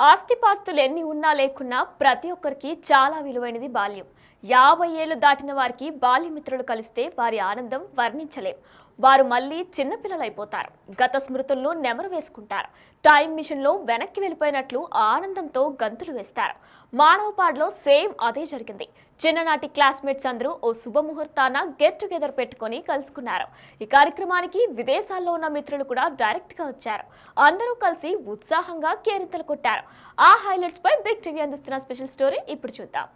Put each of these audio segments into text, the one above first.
ఆస్తిపాస్తులు ఎన్ని ఉన్నా లేకున్నా ప్రతి ఒక్కరికి చాలా విలువైనది బాల్యం. 50 ఏళ్లు దాటిన వారికి బాల్యమిత్రులు కలిస్తే వారి ఆనందం వర్ణించలేం. వారు మళ్ళీ చిన్నపిల్లలైపోతారు. గత స్మృతులను నెమరు వేసుకుంటారు. టైం మిషన్లో వెనక్కి వెళ్ళిపోయినట్లు ఆనందంతో గంతులు వేస్తారు. మానవపాడులో సేమ్ అదే జరిగింది. చిన్ననాటి క్లాస్మేట్స్ అందరూ ఓ శుభముహూర్తాన గెట్ టుగెదర్ పెట్టుకుని కలుసుకున్నారు. ఈ కార్యక్రమానికి విదేశాల్లో ఉన్న మిత్రులు కూడా డైరెక్ట్ గా వచ్చారు. అందరూ కలిసి ఉత్సాహంగా కేరింతలు కొట్టారు. ఆ హైలైట్స్ పై బిగ్ టీవీ అందిస్తున్న స్పెషల్ స్టోరీ ఇప్పుడు చూద్దాం.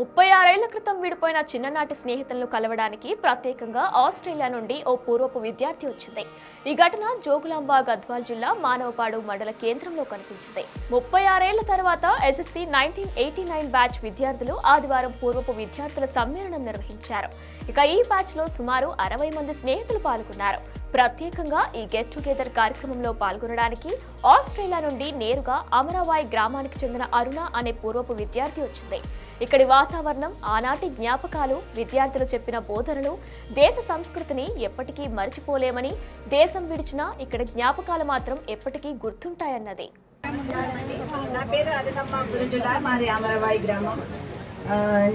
36 ఏళ్ల క్రితం విడిపోయిన చిన్ననాటి స్నేహితులను కలవడానికి ప్రత్యేకంగా ఆస్ట్రేలియా నుండి ఓ పూర్వపు విద్యార్థి వచ్చింది. ఈ ఘటన జోగులాంబ గద్వాల్ జిల్లా మానవపాడు మండల కేంద్రంలో కనిపించింది. 36 ఏళ్ల తర్వాత ఎస్ఎస్సీ 1989 బ్యాచ్ విద్యార్థులు ఆదివారం పూర్వపు విద్యార్థుల సమ్మేళనం నిర్వహించారు. ఇక ఈ బ్యాచ్ లో సుమారు 60 మంది స్నేహితులు పాల్గొన్నారు. ప్రత్యేకంగా ఈ గెట్ టుగెదర్ కార్యక్రమంలో పాల్గొనడానికి ఆస్ట్రేలియా నుండి నేరుగా అమరావాయి గ్రామానికి చెందిన అరుణ అనే పూర్వపు విద్యార్థి వచ్చింది. ఇక్కడి వాతావరణం, ఆనాటి జ్ఞాపకాలు, విద్యార్థులు చెప్పిన బోధనలు దేశ సంస్కృతిని ఎప్పటికీ మరిచిపోలేమని, దేశం విడిచినా ఇక్కడ జ్ఞాపకాలు మాత్రం ఎప్పటికీ గుర్తుంటాయన్నది. నా పేరు అరుణమ్మ గురుజుల, మాది అమరావాయి గ్రామం.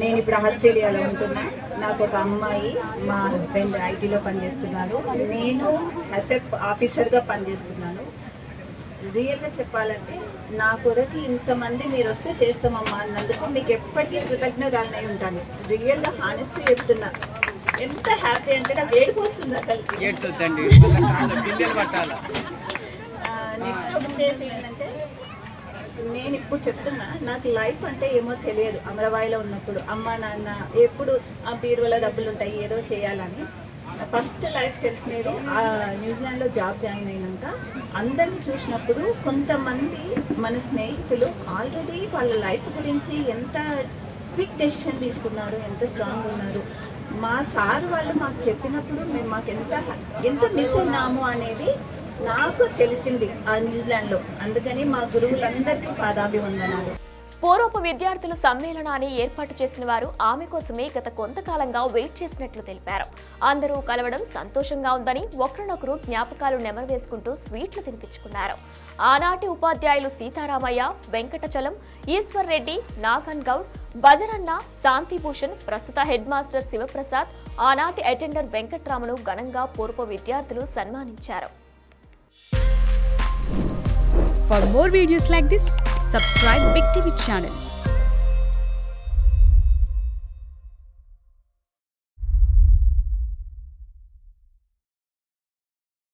నేను ఇప్పుడు ఆస్ట్రేలియాలో ఉంటున్నా. నాకు ఒక అమ్మాయి, మా హస్బెండ్ ఐటీలో పనిచేస్తున్నారు. నేను అసెప్ ఆఫీసర్గా పనిచేస్తున్నాను. రియల్గా చెప్పాలంటే నా కొరకు ఇంతమంది మీరు వస్తే చేస్తామమ్మా అన్నందుకు మీకు ఎప్పటికీ కృతజ్ఞతలనే ఉంటాను. రియల్గా హానెస్ట్గా చెప్తున్నా. ఎంత హ్యాపీ అంటే నాకు ఏడుపు వస్తుంది అసలు. నెక్స్ట్ వచ్చేసి ఏంటంటే, నేను ఇప్పుడు చెప్తున్నా, నాకు లైఫ్ అంటే ఏమో తెలియదు. అమరావాయిలో ఉన్నప్పుడు అమ్మ నాన్న ఎప్పుడు ఆ బీరువల డబ్బులు ఉంటాయి ఏదో చేయాలని. ఫస్ట్ లైఫ్ తెలిసినది న్యూజిలాండ్లో జాబ్ జాయిన్ అయినాక. అందరినీ చూసినప్పుడు కొంతమంది మన స్నేహితులు ఆల్రెడీ వాళ్ళ లైఫ్ గురించి ఎంత క్విక్ డెసిషన్ తీసుకున్నారు, ఎంత స్ట్రాంగ్ ఉన్నారు. మా సార్ వాళ్ళు మాకు చెప్పినప్పుడు మేము మాకు ఎంత మిస్ అయినాము అనేది నాకు తెలిసింది ఆ న్యూజిలాండ్లో. అందుకని మా గురువులందరికీ పాదాభివందనాలు. పూర్వపు విద్యార్థుల సమ్మేళనాన్ని ఏర్పాటు చేసిన వారు ఆమె కోసమే గత కొంతకాలంగా వెయిట్ చేసినట్లు తెలిపారు. అందరూ కలవడం సంతోషంగా ఉందని, ఒకరినొకరు జ్ఞాపకాలు నెమరు వేసుకుంటూ స్వీట్లు తినిపించుకున్నారు. ఆనాటి ఉపాధ్యాయులు సీతారామయ్య, వెంకటచలం, ఈశ్వర్ రెడ్డి, నాగన్ గౌడ్, బజరన్న, శాంతిభూషణ్, ప్రస్తుత హెడ్ మాస్టర్ శివప్రసాద్, ఆనాటి అటెండర్ వెంకట్రామను ఘనంగా పూర్వపు విద్యార్థులు సన్మానించారు. For more videos like this, subscribe Big TV channel.